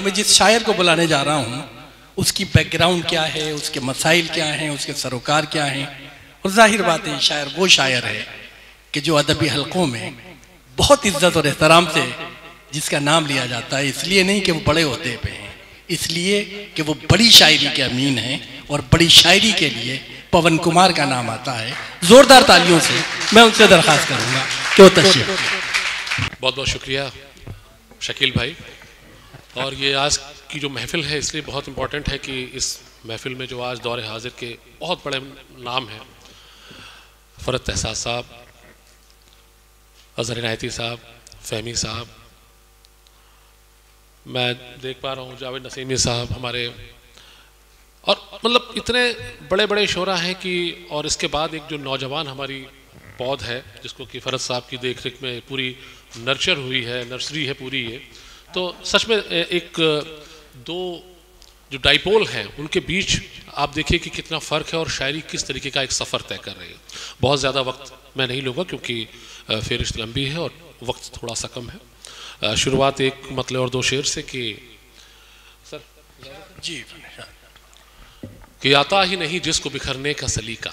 कि मैं जिस शायर को बुलाने जा रहा हूँ उसकी बैकग्राउंड क्या है, उसके मसाइल क्या हैं, उसके सरोकार क्या हैं। और जाहिर बात है शायर वो शायर है कि जो अदबी हलकों में बहुत इज्जत और एहतराम से जिसका नाम लिया जाता है, इसलिए नहीं कि वो बड़े ओहदे पे हैं, इसलिए कि वो बड़ी शायरी के अमीन हैं। और बड़ी शायरी के लिए पवन कुमार का नाम आता है। जोरदार तालियों से मैं उनसे दरख्वास्त करूंगा कि वो तशरीफ। बहुत बहुत शुक्रिया शकील भाई। और ये आज की जो महफिल है इसलिए बहुत इम्पोर्टेंट है कि इस महफिल में जो आज दौरे हाजिर के बहुत बड़े नाम हैं, फ़रत एहसास साहब, अज़हर इनायती साहब, फ़हमी साहब, मैं देख पा रहा हूँ जावेद नसीमी साहब हमारे, और मतलब इतने बड़े बड़े शोरा हैं कि, और इसके बाद एक जो नौजवान हमारी पौध है जिसको कि फ़रत साहब की देख रेख में पूरी नर्चर हुई है, नर्सरी है पूरी ये, तो सच में एक दो जो डाइपोल हैं उनके बीच आप देखिए कि कितना फ़र्क है और शायरी किस तरीके का एक सफ़र तय कर रही है। बहुत ज़्यादा वक्त मैं नहीं लूँगा क्योंकि फ़हरिस्त लंबी है और वक्त थोड़ा सा कम है। शुरुआत एक मतलब और दो शेर से कि सर जी कि आता ही नहीं जिसको बिखरने का सलीका,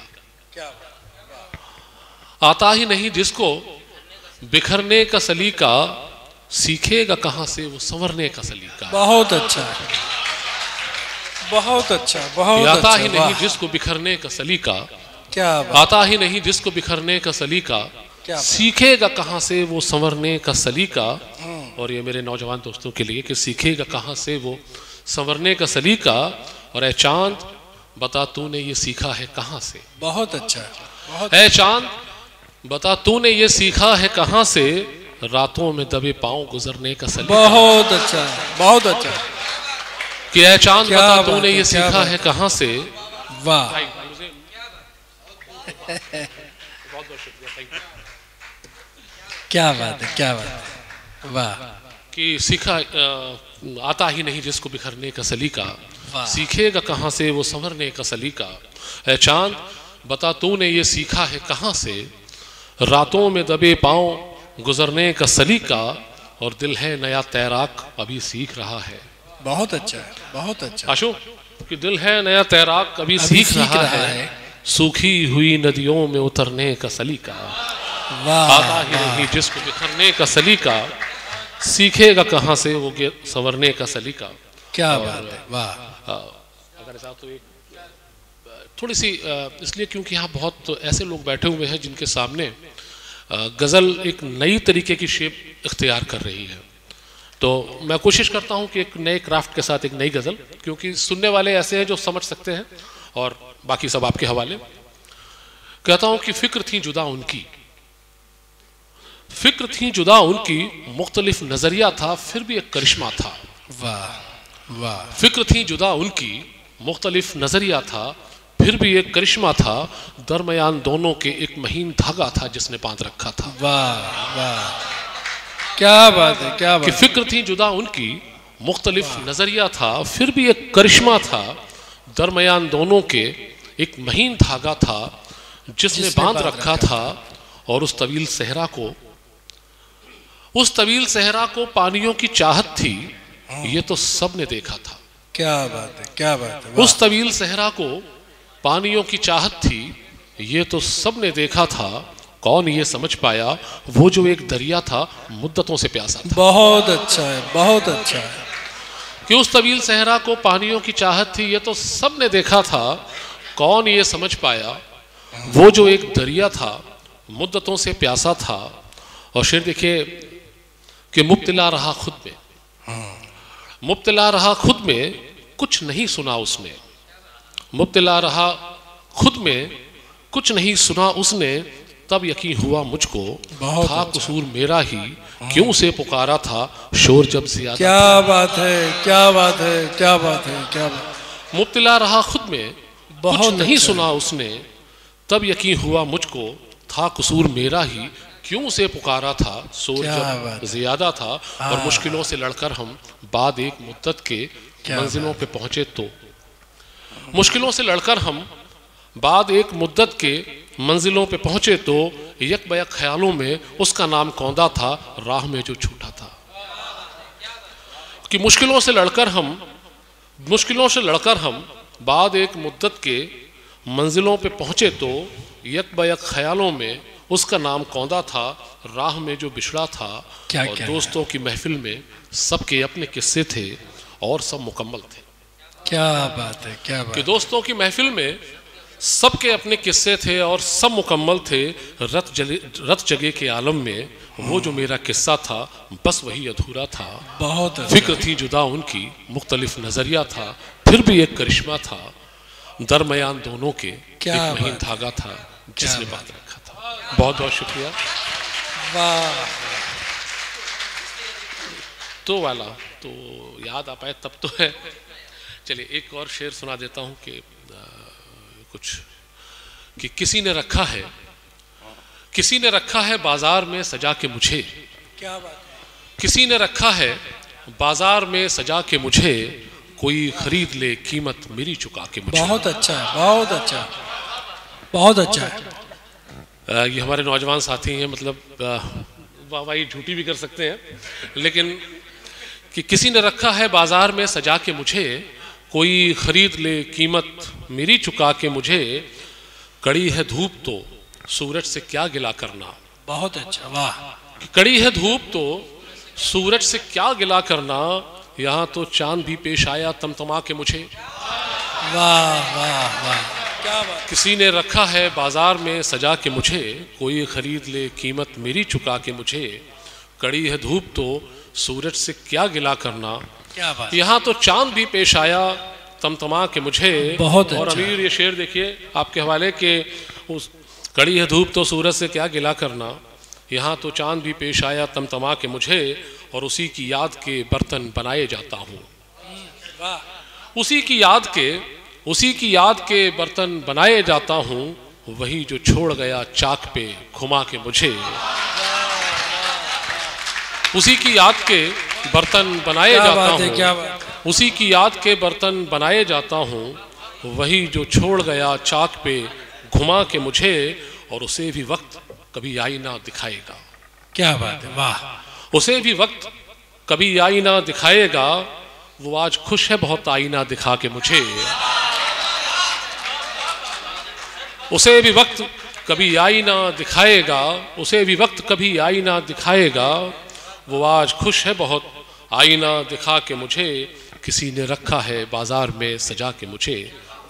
आता ही नहीं जिसको बिखरने का सलीका, सीखेगा कहाँ से वो संवरने का सलीका। बहुत अच्छा, बहुत अच्छा, बहुत आता अच्छा, ही नहीं जिसको बिखरने का सलीका, क्या आता ही नहीं जिसको बिखरने का सलीका, सीखेगा कहाँ से वो संवरने का सलीका। और ये मेरे नौजवान दोस्तों के लिए कि सीखेगा कहाँ से वो संवरने का सलीका। और ए चांद बता तूने ये सीखा है कहाँ से। बहुत अच्छा, बहुत ए चांद बता तूने ये सीखा है कहाँ से, रातों में दबे पांव गुजरने का सलीका। बहुत अच्छा, बहुत अच्छा, कि ए चांद बता तूने ये सीखा है कहाँ से। वाह, क्या बात है, क्या बात है, वाह। कि सीखा आता ही नहीं जिसको बिखरने का सलीका, सीखेगा कहाँ से वो संवरने का सलीका। ए चांद बता तूने ये सीखा है कहाँ से, रातों में दबे पांव गुजरने का सलीका। और दिल है नया तैराक अभी सीख रहा है। बहुत अच्छा है, बहुत अच्छा। आशु कि दिल है नया तैराक अभी सीख रहा है, सूखी हुई नदियों में उतरने का सलीका। आता ही नहीं जिसको बिखरने का सलीका, सीखेगा कहाँ से वो संवरने का सलीका। क्या बात है, वाह। अगर साथ तो एक थोड़ी सी इसलिए क्योंकि यहाँ बहुत ऐसे लोग बैठे हुए हैं जिनके सामने गज़ल एक नई तरीके की शेप इख्तियार कर रही है। तो मैं कोशिश करता हूँ कि एक नए क्राफ्ट के साथ एक नई गज़ल, क्योंकि सुनने वाले ऐसे हैं जो समझ सकते हैं और बाकी सब आपके हवाले। कहता हूँ कि फ़िक्र थी जुदा उनकी, फ़िक्र थी जुदा उनकी, मुख्तलिफ नज़रिया था फिर भी एक करिश्मा था। वाह वाह। फ़िक्र थी जुदा उनकी, मुख्तलिफ नज़रिया था फिर भी एक करिश्मा था, दरमियान दोनों के एक महीन धागा था जिसने बांध रखा था। वाह वाह, क्या बात है, क्या बात। कि फ़िक्र थी जुदा उनकी, मुख्तलिफ नज़रिया था फिर भी एक करिश्मा था, दरमियान दोनों के एक महीन धागा था जिसने बांध रखा था। और उस तवील सहरा को पानियों की चाहत थी, ये तो सब ने देखा था। क्या बात है, क्या बात है। उस तवील सहरा को पानियों की चाहत थी, ये तो सब ने देखा था। कौन ये समझ पाया वो जो एक दरिया था मुद्दतों से प्यासा था। बहुत अच्छा है, बहुत अच्छा है। कि उस तवील सहरा को पानियों की चाहत थी, ये तो सब ने देखा था। कौन ये समझ पाया वो जो एक दरिया था मुद्दतों से प्यासा था। और शेर देखिए कि मुब्तला रहा खुद में, मुब्तला रहा खुद में, कुछ नहीं सुना उसने। मुब्तला रहा खुद में, कुछ नहीं सुना उसने, तब यकीन हुआ मुझको था कसूर मेरा ही, क्यों से पुकारा था शोर जब ज्यादा। क्या बात है, क्या बात है, क्या बात है, क्या बात। मुब्तला रहा खुद में, कुछ नहीं सुना उसने, तब यकीन हुआ मुझको था कसूर मेरा ही, क्यों से पुकारा था शोर जब ज्यादा था। और मुश्किलों से लड़कर हम बाद एक मुद्दत के मंजिलों पे पहुंचे तो, मुश्किलों से लड़कर हम बाद एक मुद्दत के मंजिलों पे पहुंचे तो, यक बयक ख्यालों में उसका नाम कौंदा था राह में जो छूटा था। कि मुश्किलों से लड़कर हम बाद एक मुद्दत के मंजिलों पे पहुंचे तो यक बयक ख्यालों में उसका नाम कौंदा था, राह में जो बिछड़ा था। और दोस्तों की महफिल में सबके अपने किस्से थे और सब मुकम्मल थे। क्या बात है, क्या बात। कि दोस्तों की महफिल में सबके अपने किस्से थे और सब मुकम्मल थे। रत जगे के आलम में वो जो मेरा किस्सा था बस वही अधूरा था। बहुत फिक्र थी जुदा उनकी, मुख्तलिफ नजरिया था, फिर भी एक करिश्मा था। दरमयान दोनों के एक महीन धागा था जिसने बात रखा था। बहुत बहुत शुक्रिया। वाह। तो वाला तो याद आ पाए तब तो है। चलिए एक और शेर सुना देता हूँ कि कुछ कि किसी ने रखा है बाजार में सजा के मुझे। क्या बात है। किसी ने रखा है बाजार में सजा के मुझे, कोई खरीद ले कीमत मेरी चुका के मुझे। बहुत अच्छा है, बहुत अच्छा, बहुत अच्छा है। ये हमारे नौजवान साथी हैं, मतलब वाह झूठी भी कर सकते हैं, लेकिन कि किसी ने रखा है बाजार में सजा के मुझे, कोई खरीद ले कीमत मेरी चुका के मुझे। कड़ी है धूप तो सूरज से क्या गिला करना। बहुत अच्छा, वाह। कड़ी है धूप तो सूरज से क्या गिला करना, यहाँ तो चांद भी पेश आया तमतमा के मुझे। वाह वाह वाह, क्या बात। किसी ने रखा है बाजार में सजा के मुझे, कोई खरीद ले कीमत मेरी चुका के मुझे। कड़ी है धूप तो सूरज से क्या गिला करना, क्या बात। यहाँ तो चांद भी पेश आया तमतमा के मुझे। बहुत और अच्छा। अमीर ये शेर देखिए आपके हवाले के, उस कड़ी है धूप तो सूरज से क्या गिला करना, यहाँ तो चांद भी पेश आया तमतमा के मुझे। और उसी की याद के बर्तन बनाए जाता हूँ। उसी की याद के बर्तन बनाए जाता हूँ, वही जो छोड़ गया चाक पे घुमा के मुझे। उसी की याद के बर्तन बनाए जाता हूँ, उसी की याद के बर्तन बनाए जाता हूँ, वही जो छोड़ गया चाक पे घुमा के मुझे। और उसे भी वक्त कभी आईना दिखाएगा। क्या बात है, वाह। उसे भी वक्त कभी आईना दिखाएगा, वो आज खुश है बहुत आईना दिखा के मुझे। उसे भी वक्त कभी आईना दिखाएगा, उसे भी वक्त कभी आईना दिखाएगा, वो आज खुश है बहुत आईना दिखा के मुझे। किसी ने रखा है बाजार में सजा के मुझे,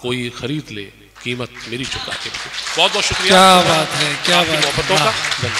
कोई खरीद ले कीमत मेरी चुका के मुझे। बहुत बहुत शुक्रिया। क्या बात है, क्या बात। मोहब्बतों का।